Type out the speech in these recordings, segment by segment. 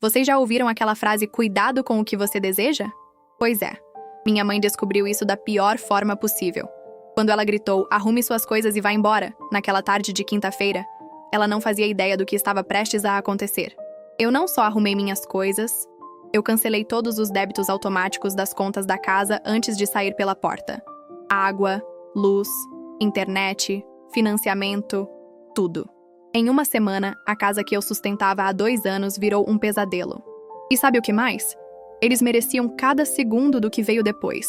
Vocês já ouviram aquela frase "cuidado com o que você deseja"? Pois é, minha mãe descobriu isso da pior forma possível. Quando ela gritou "arrume suas coisas e vá embora", naquela tarde de quinta-feira, ela não fazia ideia do que estava prestes a acontecer. Eu não só arrumei minhas coisas, eu cancelei todos os débitos automáticos das contas da casa antes de sair pela porta. Água, luz, internet, financiamento, tudo. Em uma semana, a casa que eu sustentava há 2 anos virou um pesadelo. E sabe o que mais? Eles mereciam cada segundo do que veio depois.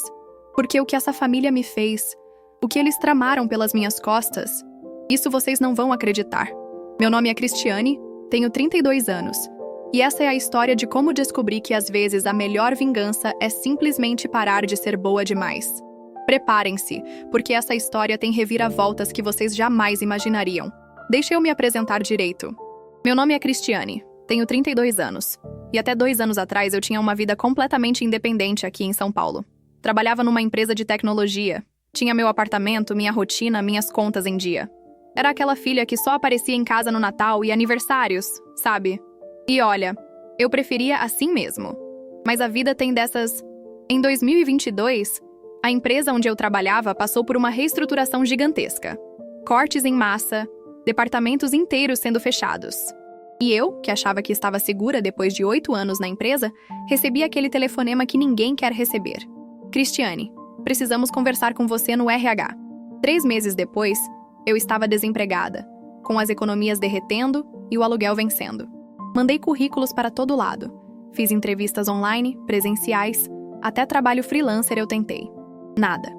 Porque o que essa família me fez, o que eles tramaram pelas minhas costas, isso vocês não vão acreditar. Meu nome é Cristiane, tenho 32 anos. E essa é a história de como descobri que às vezes a melhor vingança é simplesmente parar de ser boa demais. Preparem-se, porque essa história tem reviravoltas que vocês jamais imaginariam. Deixa eu me apresentar direito. Meu nome é Cristiane, tenho 32 anos. E até 2 anos atrás eu tinha uma vida completamente independente aqui em São Paulo. Trabalhava numa empresa de tecnologia. Tinha meu apartamento, minha rotina, minhas contas em dia. Era aquela filha que só aparecia em casa no Natal e aniversários, sabe? E olha, eu preferia assim mesmo. Mas a vida tem dessas... Em 2022, a empresa onde eu trabalhava passou por uma reestruturação gigantesca. Cortes em massa, departamentos inteiros sendo fechados. E eu, que achava que estava segura depois de 8 anos na empresa, recebi aquele telefonema que ninguém quer receber. Cristiane, precisamos conversar com você no RH. 3 meses depois, eu estava desempregada, com as economias derretendo e o aluguel vencendo. Mandei currículos para todo lado. Fiz entrevistas online, presenciais, até trabalho freelancer eu tentei. Nada.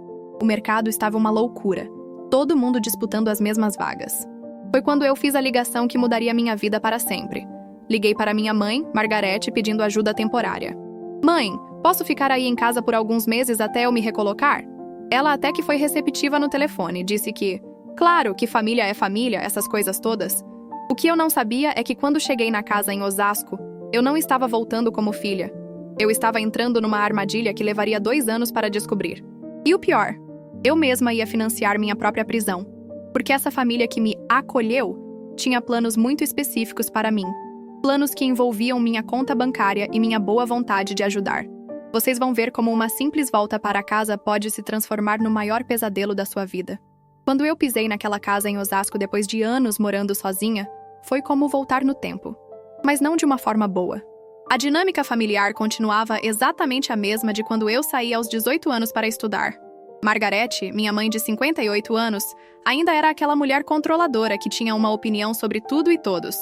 O mercado estava uma loucura. Todo mundo disputando as mesmas vagas. Foi quando eu fiz a ligação que mudaria minha vida para sempre. Liguei para minha mãe, Margarete, pedindo ajuda temporária. Mãe, posso ficar aí em casa por alguns meses até eu me recolocar? Ela até que foi receptiva no telefone, disse que, claro, que família é família, essas coisas todas. O que eu não sabia é que quando cheguei na casa em Osasco, eu não estava voltando como filha. Eu estava entrando numa armadilha que levaria 2 anos para descobrir. E o pior, eu mesma ia financiar minha própria prisão. Porque essa família que me acolheu tinha planos muito específicos para mim. Planos que envolviam minha conta bancária e minha boa vontade de ajudar. Vocês vão ver como uma simples volta para casa pode se transformar no maior pesadelo da sua vida. Quando eu pisei naquela casa em Osasco depois de anos morando sozinha, foi como voltar no tempo. Mas não de uma forma boa. A dinâmica familiar continuava exatamente a mesma de quando eu saí aos 18 anos para estudar. Margarete, minha mãe de 58 anos, ainda era aquela mulher controladora que tinha uma opinião sobre tudo e todos.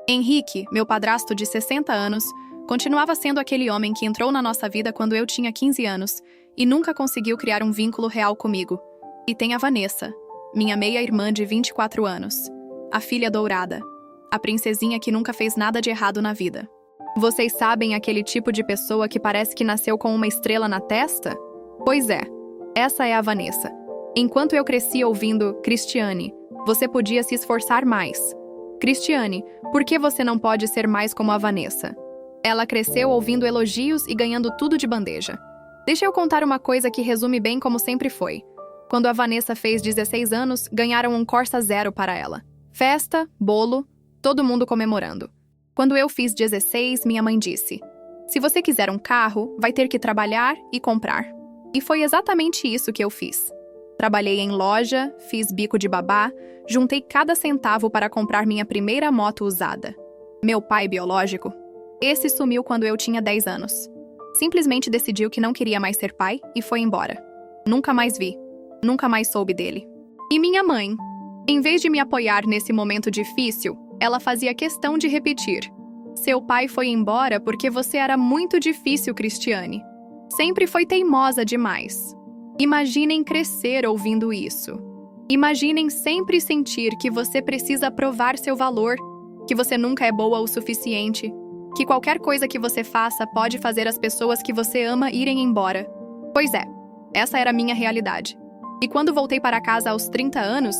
Henrique, meu padrasto de 60 anos, continuava sendo aquele homem que entrou na nossa vida quando eu tinha 15 anos e nunca conseguiu criar um vínculo real comigo. E tem a Vanessa, minha meia-irmã de 24 anos, a filha dourada, a princesinha que nunca fez nada de errado na vida. Vocês sabem aquele tipo de pessoa que parece que nasceu com uma estrela na testa? Pois é, essa é a Vanessa. Enquanto eu cresci ouvindo Cristiane, você podia se esforçar mais. Cristiane, por que você não pode ser mais como a Vanessa? Ela cresceu ouvindo elogios e ganhando tudo de bandeja. Deixa eu contar uma coisa que resume bem como sempre foi. Quando a Vanessa fez 16 anos, ganharam um Corsa Zero para ela. Festa, bolo, todo mundo comemorando. Quando eu fiz 16, minha mãe disse: se você quiser um carro, vai ter que trabalhar e comprar. E foi exatamente isso que eu fiz. Trabalhei em loja, fiz bico de babá, juntei cada centavo para comprar minha primeira moto usada. Meu pai biológico, esse sumiu quando eu tinha 10 anos. Simplesmente decidiu que não queria mais ser pai e foi embora. Nunca mais vi. Nunca mais soube dele. E minha mãe, em vez de me apoiar nesse momento difícil, ela fazia questão de repetir: seu pai foi embora porque você era muito difícil, Cristiane. Sempre foi teimosa demais. Imaginem crescer ouvindo isso. Imaginem sempre sentir que você precisa provar seu valor, que você nunca é boa o suficiente, que qualquer coisa que você faça pode fazer as pessoas que você ama irem embora. Pois é, essa era a minha realidade. E quando voltei para casa aos 30 anos,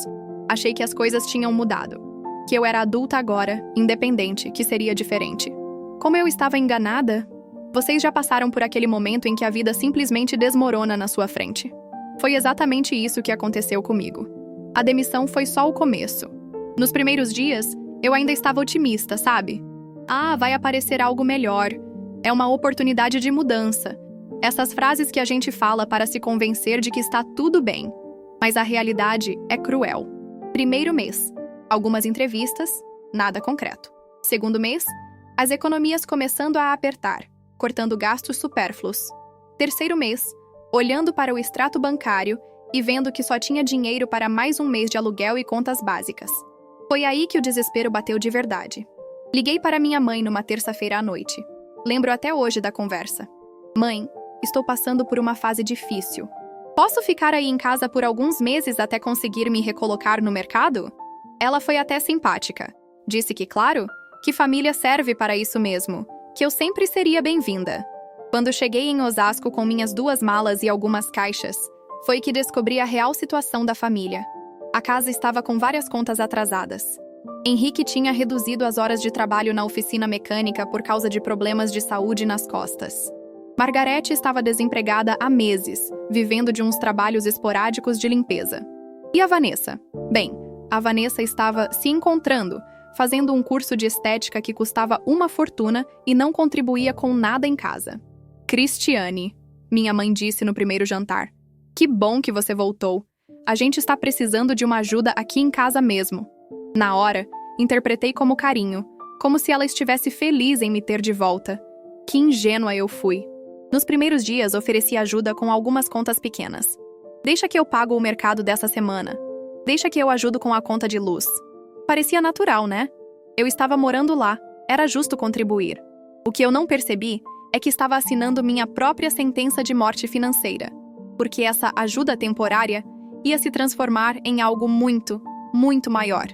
achei que as coisas tinham mudado. Que eu era adulta agora, independente, que seria diferente. Como eu estava enganada? Vocês já passaram por aquele momento em que a vida simplesmente desmorona na sua frente. Foi exatamente isso que aconteceu comigo. A demissão foi só o começo. Nos primeiros dias, eu ainda estava otimista, sabe? vai aparecer algo melhor. É uma oportunidade de mudança. Essas frases que a gente fala para se convencer de que está tudo bem. Mas a realidade é cruel. Primeiro mês, algumas entrevistas, nada concreto. Segundo mês, as economias começando a apertar, cortando gastos supérfluos. Terceiro mês, olhando para o extrato bancário e vendo que só tinha dinheiro para mais um mês de aluguel e contas básicas. Foi aí que o desespero bateu de verdade. Liguei para minha mãe numa terça-feira à noite. Lembro até hoje da conversa. Mãe, estou passando por uma fase difícil. Posso ficar aí em casa por alguns meses até conseguir me recolocar no mercado? Ela foi até simpática. Disse que, claro, que família serve para isso mesmo, que eu sempre seria bem-vinda. Quando cheguei em Osasco com minhas 2 malas e algumas caixas, foi que descobri a real situação da família. A casa estava com várias contas atrasadas. Henrique tinha reduzido as horas de trabalho na oficina mecânica por causa de problemas de saúde nas costas. Margarete estava desempregada há meses, vivendo de uns trabalhos esporádicos de limpeza. E a Vanessa? Bem, a Vanessa estava se encontrando, fazendo um curso de estética que custava uma fortuna e não contribuía com nada em casa. Cristiane, minha mãe disse no primeiro jantar. Que bom que você voltou. A gente está precisando de uma ajuda aqui em casa mesmo. Na hora, interpretei como carinho, como se ela estivesse feliz em me ter de volta. Que ingênua eu fui. Nos primeiros dias, ofereci ajuda com algumas contas pequenas. Deixa que eu pago o mercado dessa semana. Deixa que eu ajudo com a conta de luz. Parecia natural, né? Eu estava morando lá. Era justo contribuir. O que eu não percebi é que estava assinando minha própria sentença de morte financeira. Porque essa ajuda temporária ia se transformar em algo muito, muito maior.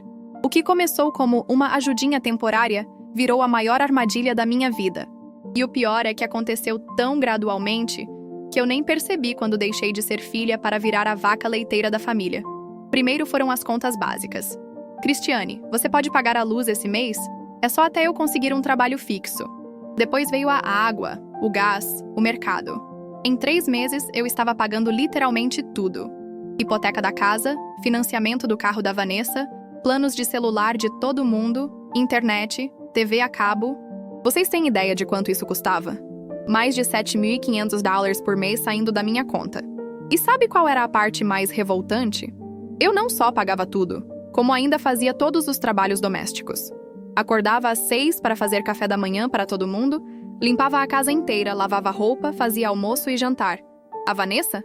O que começou como uma ajudinha temporária virou a maior armadilha da minha vida. E o pior é que aconteceu tão gradualmente que eu nem percebi quando deixei de ser filha para virar a vaca leiteira da família. Primeiro foram as contas básicas. Cristiane, você pode pagar a luz esse mês? É só até eu conseguir um trabalho fixo. Depois veio a água, o gás, o mercado. Em 3 meses, eu estava pagando literalmente tudo. Hipoteca da casa, financiamento do carro da Vanessa, planos de celular de todo mundo, internet, TV a cabo. Vocês têm ideia de quanto isso custava? Mais de $7.500 por mês saindo da minha conta. E sabe qual era a parte mais revoltante? Eu não só pagava tudo, como ainda fazia todos os trabalhos domésticos. Acordava às 6 para fazer café da manhã para todo mundo, limpava a casa inteira, lavava roupa, fazia almoço e jantar. A Vanessa?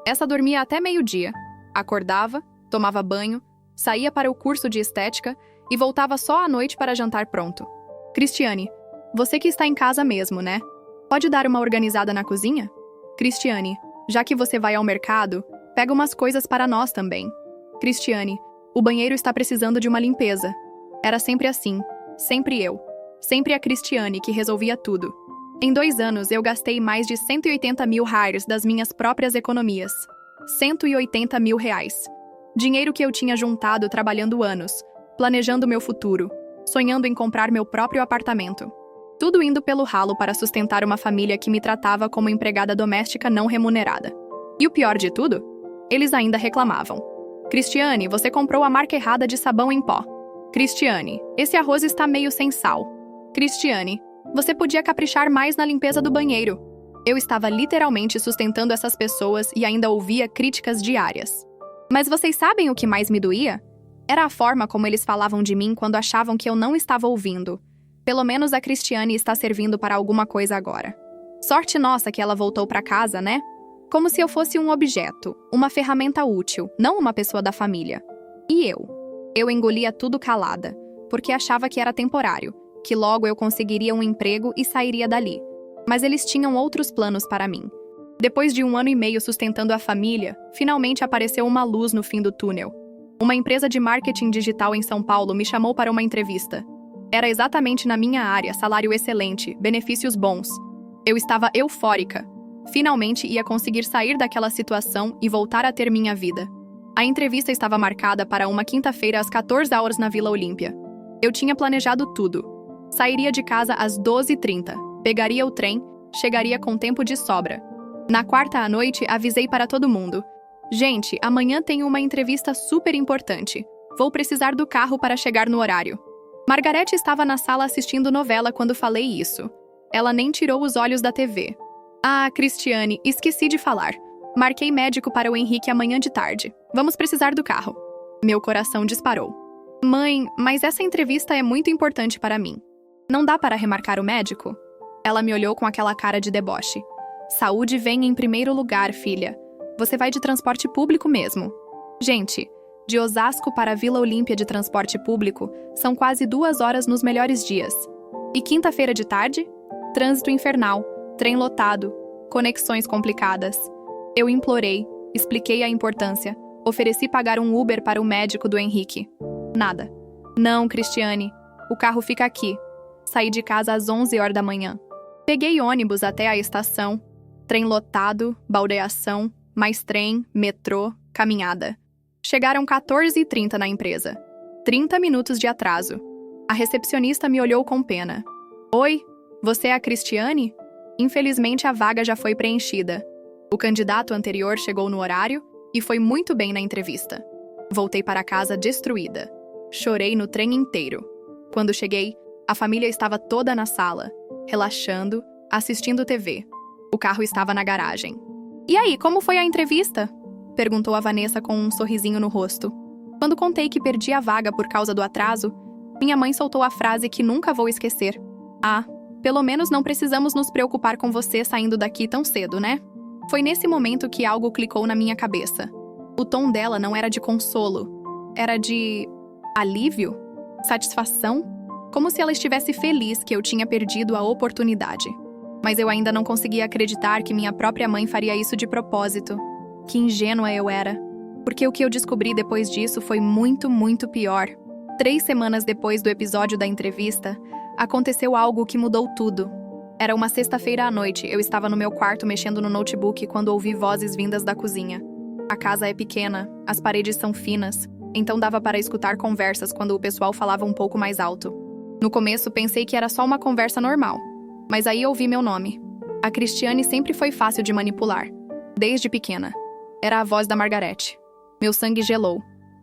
Essa dormia até meio-dia. Acordava, tomava banho, saía para o curso de estética e voltava só à noite para jantar pronto. Cristiane, você que está em casa mesmo, né? Pode dar uma organizada na cozinha? Cristiane, já que você vai ao mercado, pega umas coisas para nós também. Cristiane, o banheiro está precisando de uma limpeza. Era sempre assim, sempre eu. Sempre a Cristiane que resolvia tudo. Em 2 anos, eu gastei mais de 180 mil reais das minhas próprias economias. 180 mil reais. Dinheiro que eu tinha juntado trabalhando anos, planejando meu futuro, sonhando em comprar meu próprio apartamento. Tudo indo pelo ralo para sustentar uma família que me tratava como empregada doméstica não remunerada. E o pior de tudo? Eles ainda reclamavam. Cristiane, você comprou a marca errada de sabão em pó. Cristiane, esse arroz está meio sem sal. Cristiane, você podia caprichar mais na limpeza do banheiro. Eu estava literalmente sustentando essas pessoas e ainda ouvia críticas diárias. Mas vocês sabem o que mais me doía? Era a forma como eles falavam de mim quando achavam que eu não estava ouvindo. Pelo menos a Cristiane está servindo para alguma coisa agora. Sorte nossa que ela voltou para casa, né? Como se eu fosse um objeto, uma ferramenta útil, não uma pessoa da família. E eu? Eu engolia tudo calada, porque achava que era temporário, que logo eu conseguiria um emprego e sairia dali. Mas eles tinham outros planos para mim. Depois de 1 ano e meio sustentando a família, finalmente apareceu uma luz no fim do túnel. Uma empresa de marketing digital em São Paulo me chamou para uma entrevista. Era exatamente na minha área, salário excelente, benefícios bons. Eu estava eufórica. Finalmente ia conseguir sair daquela situação e voltar a ter minha vida. A entrevista estava marcada para uma quinta-feira às 14 horas na Vila Olímpia. Eu tinha planejado tudo. Sairia de casa às 12h30, pegaria o trem, chegaria com tempo de sobra. Na quarta à noite, avisei para todo mundo. Gente, amanhã tenho uma entrevista super importante. Vou precisar do carro para chegar no horário. Margarete estava na sala assistindo novela quando falei isso. Ela nem tirou os olhos da TV. Ah, Cristiane, esqueci de falar. Marquei médico para o Henrique amanhã de tarde. Vamos precisar do carro. Meu coração disparou. Mãe, mas essa entrevista é muito importante para mim. Não dá para remarcar o médico? Ela me olhou com aquela cara de deboche. Saúde vem em primeiro lugar, filha. Você vai de transporte público mesmo. Gente, de Osasco para Vila Olímpia de transporte público são quase 2 horas nos melhores dias. E quinta-feira de tarde? Trânsito infernal, trem lotado, conexões complicadas. Eu implorei, expliquei a importância, ofereci pagar um Uber para o médico do Henrique. Nada. Não, Cristiane, o carro fica aqui. Saí de casa às 11 horas da manhã. Peguei ônibus até a estação, trem lotado, baldeação, mais trem, metrô, caminhada. Chegaram 14h30 na empresa. 30 minutos de atraso. A recepcionista me olhou com pena. Oi, você é a Cristiane? Infelizmente a vaga já foi preenchida. O candidato anterior chegou no horário e foi muito bem na entrevista. Voltei para casa destruída. Chorei no trem inteiro. Quando cheguei, a família estava toda na sala, relaxando, assistindo TV. O carro estava na garagem. E aí, como foi a entrevista? Perguntou a Vanessa com um sorrisinho no rosto. Quando contei que perdi a vaga por causa do atraso, minha mãe soltou a frase que nunca vou esquecer. Ah, pelo menos não precisamos nos preocupar com você saindo daqui tão cedo, né? Foi nesse momento que algo clicou na minha cabeça. O tom dela não era de consolo. Era de alívio? Satisfação? Como se ela estivesse feliz que eu tinha perdido a oportunidade. Mas eu ainda não conseguia acreditar que minha própria mãe faria isso de propósito. Que ingênua eu era. Porque o que eu descobri depois disso foi muito, muito pior. 3 semanas depois do episódio da entrevista, aconteceu algo que mudou tudo. Era uma sexta-feira à noite, eu estava no meu quarto mexendo no notebook quando ouvi vozes vindas da cozinha. A casa é pequena, as paredes são finas, então dava para escutar conversas quando o pessoal falava um pouco mais alto. No começo pensei que era só uma conversa normal, mas aí ouvi meu nome. A Cristiane sempre foi fácil de manipular, desde pequena. Era a voz da Margarete. Meu sangue gelou.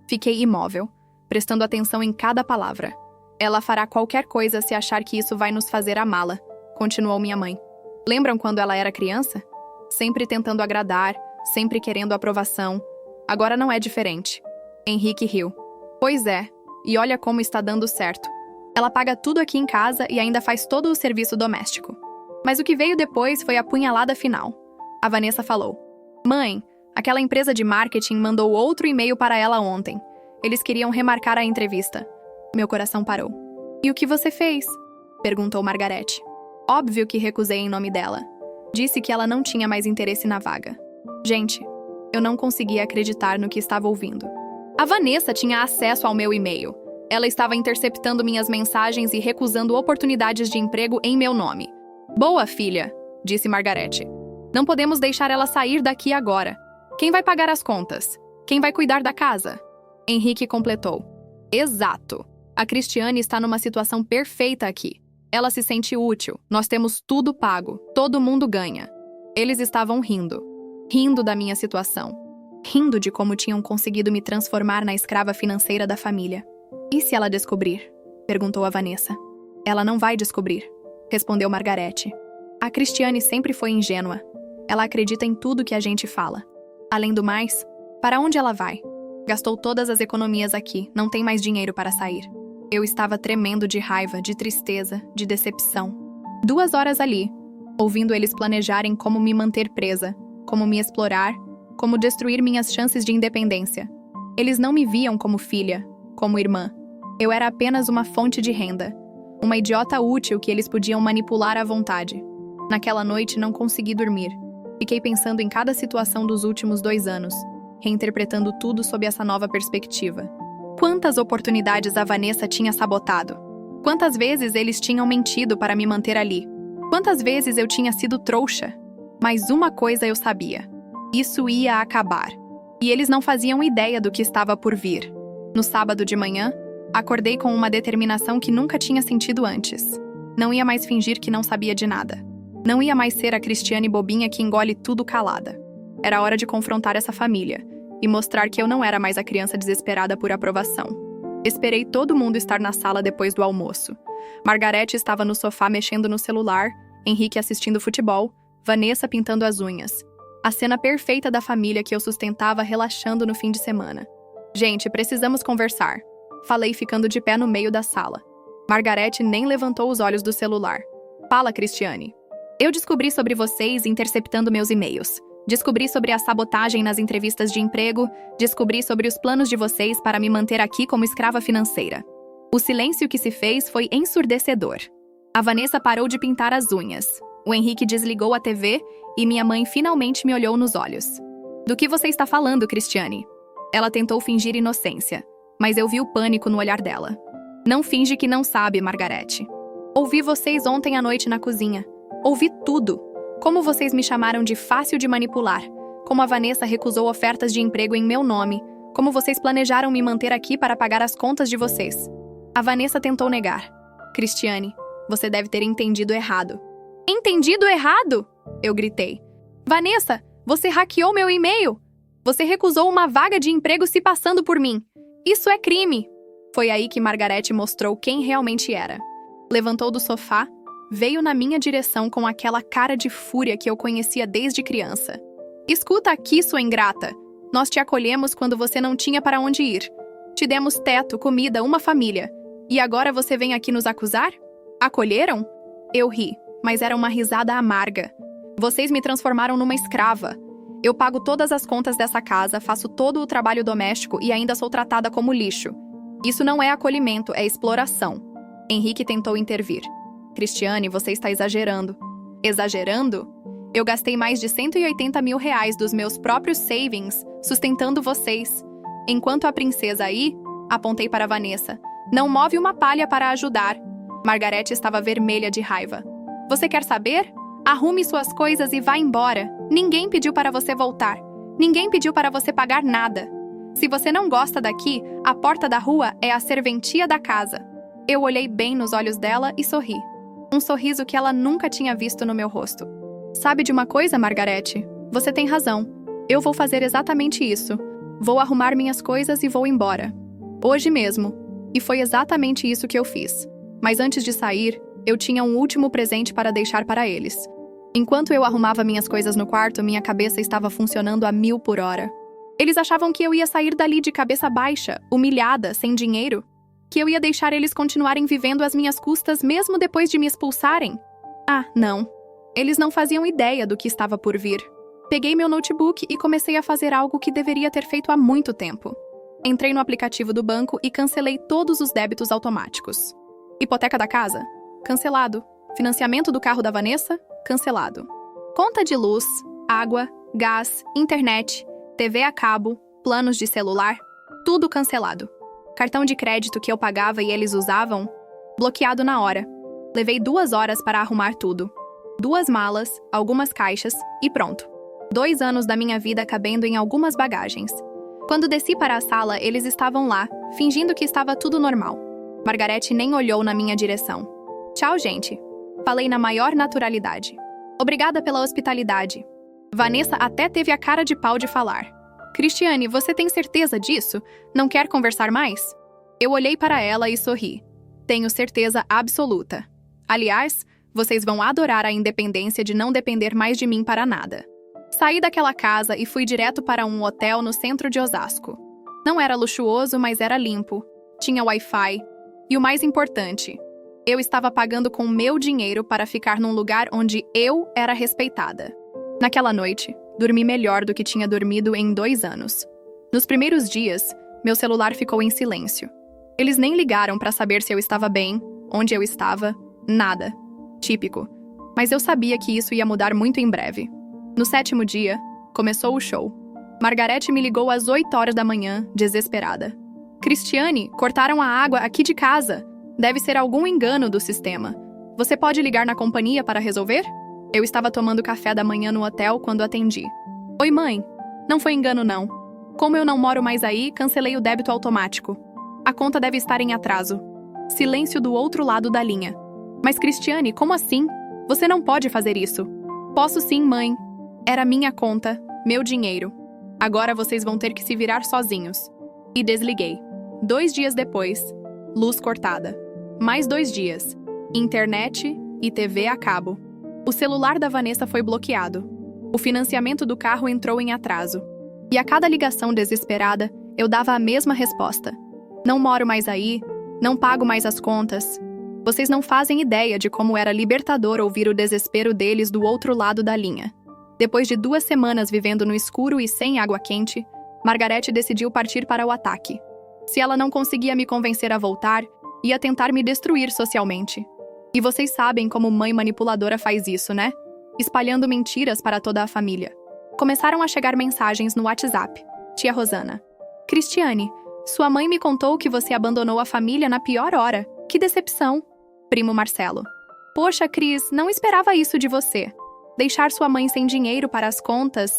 Fiquei imóvel, prestando atenção em cada palavra. Ela fará qualquer coisa se achar que isso vai nos fazer amá-la, continuou minha mãe. Lembram quando ela era criança? Sempre tentando agradar, sempre querendo aprovação. Agora não é diferente. Henrique riu. Pois é, e olha como está dando certo. Ela paga tudo aqui em casa e ainda faz todo o serviço doméstico. Mas o que veio depois foi a punhalada final. A Vanessa falou. Mãe, aquela empresa de marketing mandou outro e-mail para ela ontem. Eles queriam remarcar a entrevista. Meu coração parou. E o que você fez? Perguntou Margarete. Óbvio que recusei em nome dela. Disse que ela não tinha mais interesse na vaga. Gente, eu não conseguia acreditar no que estava ouvindo. A Vanessa tinha acesso ao meu e-mail. Ela estava interceptando minhas mensagens e recusando oportunidades de emprego em meu nome. Boa, filha, disse Margarete. Não podemos deixar ela sair daqui agora. Quem vai pagar as contas? Quem vai cuidar da casa? Henrique completou. Exato. A Cristiane está numa situação perfeita aqui. Ela se sente útil, nós temos tudo pago, todo mundo ganha. Eles estavam rindo. Rindo da minha situação. Rindo de como tinham conseguido me transformar na escrava financeira da família. E se ela descobrir? Perguntou a Vanessa. Ela não vai descobrir, respondeu Margarete. A Cristiane sempre foi ingênua. Ela acredita em tudo que a gente fala. Além do mais, para onde ela vai? Gastou todas as economias aqui, não tem mais dinheiro para sair. Eu estava tremendo de raiva, de tristeza, de decepção. 2 horas ali, ouvindo eles planejarem como me manter presa, como me explorar, como destruir minhas chances de independência. Eles não me viam como filha, como irmã. Eu era apenas uma fonte de renda, uma idiota útil que eles podiam manipular à vontade. Naquela noite não consegui dormir. Fiquei pensando em cada situação dos últimos 2 anos, reinterpretando tudo sob essa nova perspectiva. Quantas oportunidades a Vanessa tinha sabotado? Quantas vezes eles tinham mentido para me manter ali? Quantas vezes eu tinha sido trouxa? Mas uma coisa eu sabia. Isso ia acabar. E eles não faziam ideia do que estava por vir. No sábado de manhã, acordei com uma determinação que nunca tinha sentido antes. Não ia mais fingir que não sabia de nada. Não ia mais ser a Cristiane bobinha que engole tudo calada. Era hora de confrontar essa família e mostrar que eu não era mais a criança desesperada por aprovação. Esperei todo mundo estar na sala depois do almoço. Margarete estava no sofá mexendo no celular, Henrique assistindo futebol, Vanessa pintando as unhas. A cena perfeita da família que eu sustentava relaxando no fim de semana. Gente, precisamos conversar. Falei ficando de pé no meio da sala. Margarete nem levantou os olhos do celular. Fala, Cristiane. Eu descobri sobre vocês interceptando meus e-mails. Descobri sobre a sabotagem nas entrevistas de emprego. Descobri sobre os planos de vocês para me manter aqui como escrava financeira. O silêncio que se fez foi ensurdecedor. A Vanessa parou de pintar as unhas. O Henrique desligou a TV e minha mãe finalmente me olhou nos olhos. Do que você está falando, Cristiane? Ela tentou fingir inocência, mas eu vi o pânico no olhar dela. Não finge que não sabe, Margarete. Ouvi vocês ontem à noite na cozinha. Ouvi tudo. Como vocês me chamaram de fácil de manipular. Como a Vanessa recusou ofertas de emprego em meu nome. Como vocês planejaram me manter aqui para pagar as contas de vocês. A Vanessa tentou negar. Cristiane, você deve ter entendido errado. Entendido errado? Eu gritei. Vanessa, você hackeou meu e-mail. Você recusou uma vaga de emprego se passando por mim. Isso é crime. Foi aí que Margarete mostrou quem realmente era. Levantou do sofá, veio na minha direção com aquela cara de fúria que eu conhecia desde criança. Escuta aqui, sua ingrata. Nós te acolhemos quando você não tinha para onde ir. Te demos teto, comida, uma família. E agora você vem aqui nos acusar? Acolheram? Eu ri, mas era uma risada amarga. Vocês me transformaram numa escrava. Eu pago todas as contas dessa casa, faço todo o trabalho doméstico e ainda sou tratada como lixo. Isso não é acolhimento, é exploração. Henrique tentou intervir. Cristiane, você está exagerando. Exagerando? Eu gastei mais de 180 mil reais dos meus próprios savings sustentando vocês. Enquanto a princesa aí, apontei para Vanessa, não move uma palha para ajudar. Margarete estava vermelha de raiva. Você quer saber? Arrume suas coisas e vá embora. Ninguém pediu para você voltar. Ninguém pediu para você pagar nada. Se você não gosta daqui, a porta da rua é a serventia da casa. Eu olhei bem nos olhos dela e sorri. Um sorriso que ela nunca tinha visto no meu rosto. Sabe de uma coisa, Margarete? Você tem razão. Eu vou fazer exatamente isso. Vou arrumar minhas coisas e vou embora. Hoje mesmo. E foi exatamente isso que eu fiz. Mas antes de sair, eu tinha um último presente para deixar para eles. Enquanto eu arrumava minhas coisas no quarto, minha cabeça estava funcionando a 1000 por hora. Eles achavam que eu ia sair dali de cabeça baixa, humilhada, sem dinheiro. Que eu ia deixar eles continuarem vivendo às minhas custas mesmo depois de me expulsarem. Ah, não. Eles não faziam ideia do que estava por vir. Peguei meu notebook e comecei a fazer algo que deveria ter feito há muito tempo. Entrei no aplicativo do banco e cancelei todos os débitos automáticos. Hipoteca da casa? Cancelado. Financiamento do carro da Vanessa? Cancelado. Conta de luz, água, gás, internet, TV a cabo, planos de celular, tudo cancelado. Cartão de crédito que eu pagava e eles usavam, bloqueado na hora. Levei 2 horas para arrumar tudo. 2 malas, algumas caixas e pronto. 2 anos da minha vida cabendo em algumas bagagens. Quando desci para a sala, eles estavam lá, fingindo que estava tudo normal. Margarete nem olhou na minha direção. Tchau, gente. Falei na maior naturalidade. Obrigada pela hospitalidade. Vanessa até teve a cara de pau de falar. Cristiane, você tem certeza disso? Não quer conversar mais? Eu olhei para ela e sorri. Tenho certeza absoluta. Aliás, vocês vão adorar a independência de não depender mais de mim para nada. Saí daquela casa e fui direto para um hotel no centro de Osasco. Não era luxuoso, mas era limpo. Tinha Wi-Fi. E o mais importante, eu estava pagando com meu dinheiro para ficar num lugar onde eu era respeitada. Naquela noite, dormi melhor do que tinha dormido em 2 anos. Nos primeiros dias, meu celular ficou em silêncio. Eles nem ligaram para saber se eu estava bem, onde eu estava, nada. Típico. Mas eu sabia que isso ia mudar muito em breve. No 7º dia, começou o show. Margarete me ligou às 8 horas da manhã, desesperada. Cristiane, cortaram a água aqui de casa. Deve ser algum engano do sistema. Você pode ligar na companhia para resolver? Eu estava tomando café da manhã no hotel quando atendi. Oi, mãe. Não foi engano, não. Como eu não moro mais aí, cancelei o débito automático. A conta deve estar em atraso. Silêncio do outro lado da linha. Mas, Cristiane, como assim? Você não pode fazer isso. Posso sim, mãe. Era minha conta, meu dinheiro. Agora vocês vão ter que se virar sozinhos. E desliguei. 2 dias depois, luz cortada. Mais 2 dias, internet e TV a cabo. O celular da Vanessa foi bloqueado. O financiamento do carro entrou em atraso. E a cada ligação desesperada, eu dava a mesma resposta. Não moro mais aí, não pago mais as contas. Vocês não fazem ideia de como era libertador ouvir o desespero deles do outro lado da linha. Depois de 2 semanas vivendo no escuro e sem água quente, Margarete decidiu partir para o ataque. Se ela não conseguia me convencer a voltar, ia tentar me destruir socialmente. E vocês sabem como mãe manipuladora faz isso, né? Espalhando mentiras para toda a família. Começaram a chegar mensagens no WhatsApp. Tia Rosana: Cristiane, sua mãe me contou que você abandonou a família na pior hora. Que decepção. Primo Marcelo: Poxa, Cris, não esperava isso de você. Deixar sua mãe sem dinheiro para as contas.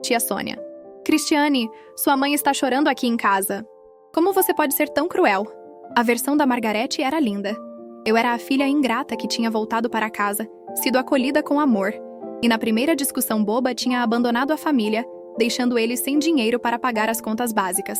Tia Sônia: Cristiane, sua mãe está chorando aqui em casa. Como você pode ser tão cruel? A versão da Margarete era linda. Eu era a filha ingrata que tinha voltado para casa, sido acolhida com amor, e na primeira discussão boba tinha abandonado a família, deixando eles sem dinheiro para pagar as contas básicas.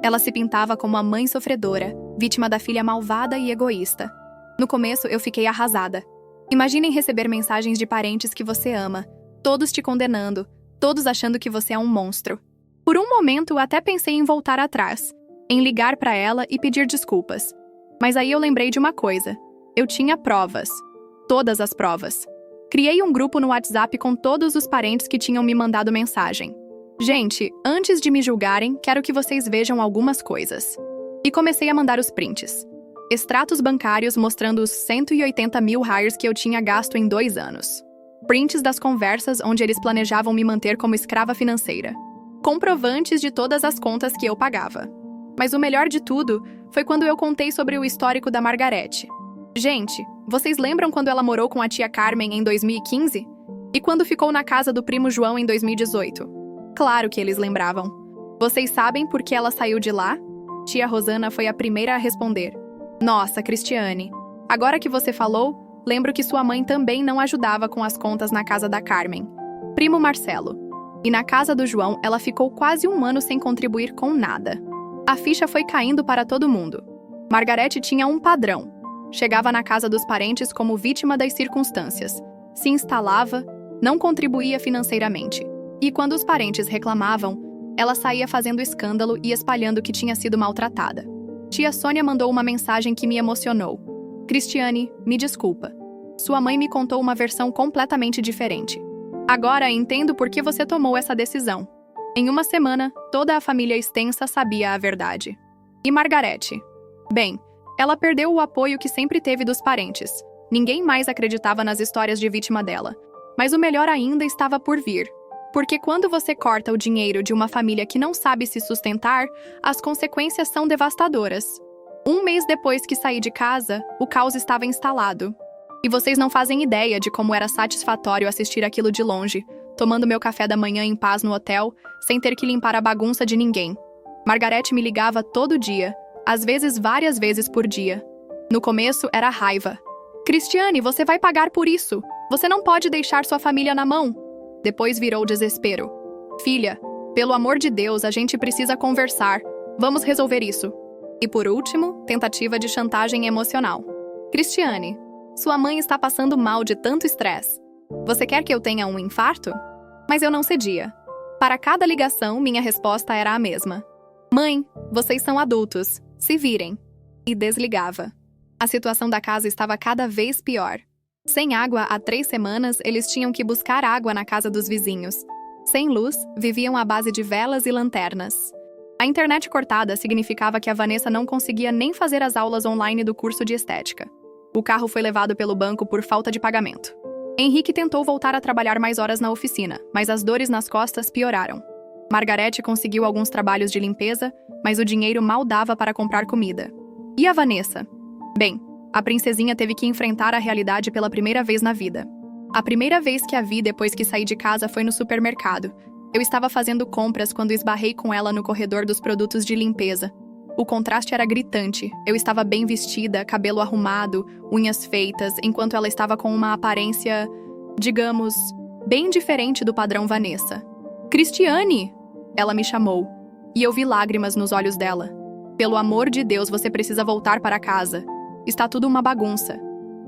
Ela se pintava como a mãe sofredora, vítima da filha malvada e egoísta. No começo, eu fiquei arrasada. Imaginem receber mensagens de parentes que você ama, todos te condenando, todos achando que você é um monstro. Por um momento, até pensei em voltar atrás, em ligar para ela e pedir desculpas. Mas aí eu lembrei de uma coisa. Eu tinha provas. Todas as provas. Criei um grupo no WhatsApp com todos os parentes que tinham me mandado mensagem. Gente, antes de me julgarem, quero que vocês vejam algumas coisas. E comecei a mandar os prints. Extratos bancários mostrando os 180 mil hires que eu tinha gasto em 2 anos. Prints das conversas onde eles planejavam me manter como escrava financeira. Comprovantes de todas as contas que eu pagava. Mas o melhor de tudo foi quando eu contei sobre o histórico da Margarete. Gente, vocês lembram quando ela morou com a tia Carmen em 2015? E quando ficou na casa do primo João em 2018? Claro que eles lembravam. Vocês sabem por que ela saiu de lá? Tia Rosana foi a primeira a responder. Nossa, Cristiane, agora que você falou, lembro que sua mãe também não ajudava com as contas na casa da Carmen. Primo Marcelo. E na casa do João, ela ficou quase 1 ano sem contribuir com nada. A ficha foi caindo para todo mundo. Margarete tinha um padrão. Chegava na casa dos parentes como vítima das circunstâncias. Se instalava, não contribuía financeiramente. E quando os parentes reclamavam, ela saía fazendo escândalo e espalhando que tinha sido maltratada. Tia Sônia mandou uma mensagem que me emocionou. Cristiane, me desculpa. Sua mãe me contou uma versão completamente diferente. Agora entendo por que você tomou essa decisão. Em 1 semana, toda a família extensa sabia a verdade. E Margarete? Bem, ela perdeu o apoio que sempre teve dos parentes. Ninguém mais acreditava nas histórias de vítima dela. Mas o melhor ainda estava por vir. Porque quando você corta o dinheiro de uma família que não sabe se sustentar, as consequências são devastadoras. 1 mês depois que saí de casa, o caos estava instalado. E vocês não fazem ideia de como era satisfatório assistir aquilo de longe, tomando meu café da manhã em paz no hotel, sem ter que limpar a bagunça de ninguém. Margarete me ligava todo dia, às vezes várias vezes por dia. No começo era raiva. Cristiane, você vai pagar por isso. Você não pode deixar sua família na mão. Depois virou desespero. Filha, pelo amor de Deus, a gente precisa conversar. Vamos resolver isso. E por último, tentativa de chantagem emocional. Cristiane, sua mãe está passando mal de tanto estresse. Você quer que eu tenha um infarto? Mas eu não cedia. Para cada ligação, minha resposta era a mesma. Mãe, vocês são adultos. Se virem. E desligava. A situação da casa estava cada vez pior. Sem água há 3 semanas, eles tinham que buscar água na casa dos vizinhos. Sem luz, viviam à base de velas e lanternas. A internet cortada significava que a Vanessa não conseguia nem fazer as aulas online do curso de estética. O carro foi levado pelo banco por falta de pagamento. Henrique tentou voltar a trabalhar mais horas na oficina, mas as dores nas costas pioraram. Margarete conseguiu alguns trabalhos de limpeza, mas o dinheiro mal dava para comprar comida. E a Vanessa? Bem, a princesinha teve que enfrentar a realidade pela primeira vez na vida. A primeira vez que a vi depois que saí de casa foi no supermercado. Eu estava fazendo compras quando esbarrei com ela no corredor dos produtos de limpeza. O contraste era gritante. Eu estava bem vestida, cabelo arrumado, unhas feitas, enquanto ela estava com uma aparência, digamos, bem diferente do padrão Vanessa. Cristiane! Ela me chamou, e eu vi lágrimas nos olhos dela. Pelo amor de Deus, você precisa voltar para casa. Está tudo uma bagunça.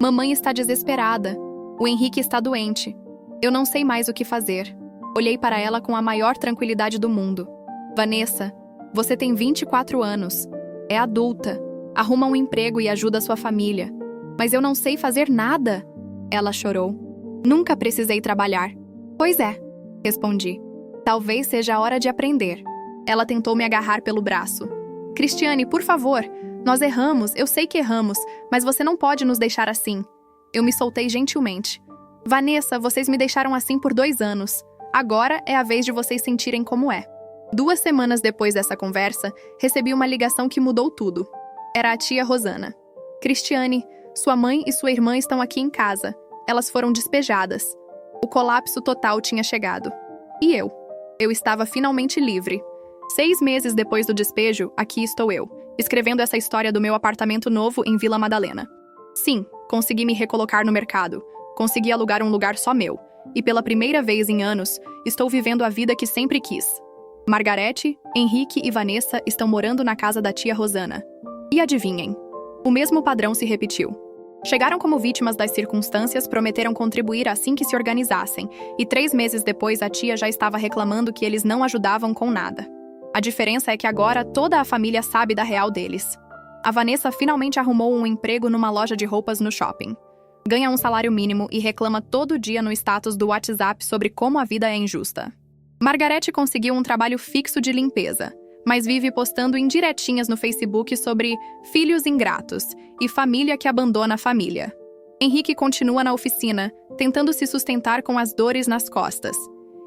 Mamãe está desesperada. O Henrique está doente. Eu não sei mais o que fazer. Olhei para ela com a maior tranquilidade do mundo. Vanessa, você tem 24 anos. É adulta. Arruma um emprego e ajuda sua família. Mas eu não sei fazer nada. Ela chorou. Nunca precisei trabalhar. Pois é, respondi. Talvez seja a hora de aprender. Ela tentou me agarrar pelo braço. Cristiane, por favor. Nós erramos, eu sei que erramos, mas você não pode nos deixar assim. Eu me soltei gentilmente. Vanessa, vocês me deixaram assim por 2 anos. Agora é a vez de vocês sentirem como é. 2 semanas depois dessa conversa, recebi uma ligação que mudou tudo. Era a tia Rosana. Cristiane, sua mãe e sua irmã estão aqui em casa. Elas foram despejadas. O colapso total tinha chegado. E eu? Eu estava finalmente livre. 6 meses depois do despejo, aqui estou eu, escrevendo essa história do meu apartamento novo em Vila Madalena. Sim, consegui me recolocar no mercado. Consegui alugar um lugar só meu. E pela primeira vez em anos, estou vivendo a vida que sempre quis. Margarete, Henrique e Vanessa estão morando na casa da tia Rosana. E adivinhem, o mesmo padrão se repetiu. Chegaram como vítimas das circunstâncias, prometeram contribuir assim que se organizassem, e 3 meses depois a tia já estava reclamando que eles não ajudavam com nada. A diferença é que agora toda a família sabe da real deles. A Vanessa finalmente arrumou um emprego numa loja de roupas no shopping. Ganha um salário mínimo e reclama todo dia no status do WhatsApp sobre como a vida é injusta. Margarete conseguiu um trabalho fixo de limpeza, mas vive postando indiretinhas no Facebook sobre filhos ingratos e família que abandona a família. Henrique continua na oficina, tentando se sustentar com as dores nas costas.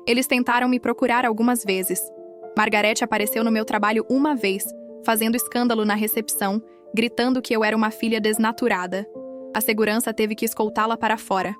Eles tentaram me procurar algumas vezes. Margarete apareceu no meu trabalho uma vez, fazendo escândalo na recepção, gritando que eu era uma filha desnaturada. A segurança teve que escoltá-la para fora.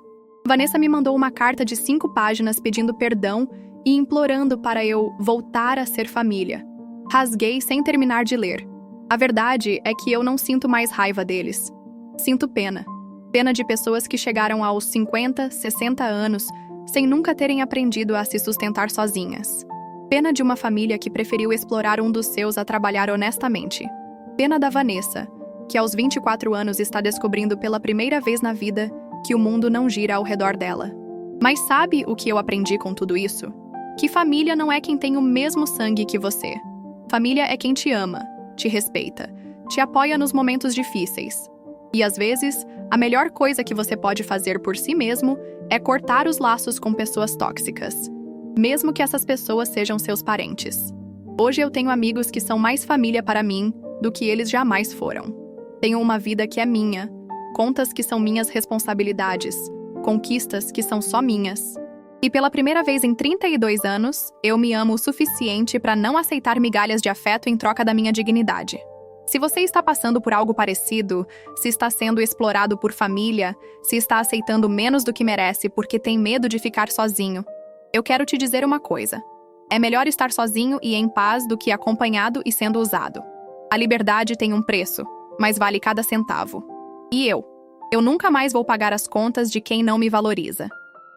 Vanessa me mandou uma carta de 5 páginas pedindo perdão e implorando para eu voltar a ser família. Rasguei sem terminar de ler. A verdade é que eu não sinto mais raiva deles. Sinto pena. Pena de pessoas que chegaram aos 50, 60 anos sem nunca terem aprendido a se sustentar sozinhas. Pena de uma família que preferiu explorar um dos seus a trabalhar honestamente. Pena da Vanessa, que aos 24 anos está descobrindo pela primeira vez na vida que o mundo não gira ao redor dela. Mas sabe o que eu aprendi com tudo isso? Que família não é quem tem o mesmo sangue que você. Família é quem te ama, te respeita, te apoia nos momentos difíceis. E às vezes, a melhor coisa que você pode fazer por si mesmo é cortar os laços com pessoas tóxicas, mesmo que essas pessoas sejam seus parentes. Hoje eu tenho amigos que são mais família para mim do que eles jamais foram. Tenho uma vida que é minha, contas que são minhas responsabilidades, conquistas que são só minhas. E pela primeira vez em 32 anos, eu me amo o suficiente para não aceitar migalhas de afeto em troca da minha dignidade. Se você está passando por algo parecido, se está sendo explorado por família, se está aceitando menos do que merece porque tem medo de ficar sozinho, eu quero te dizer uma coisa. É melhor estar sozinho e em paz do que acompanhado e sendo usado. A liberdade tem um preço, mas vale cada centavo. E eu nunca mais vou pagar as contas de quem não me valoriza.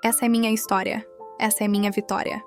Essa é minha história. Essa é minha vitória.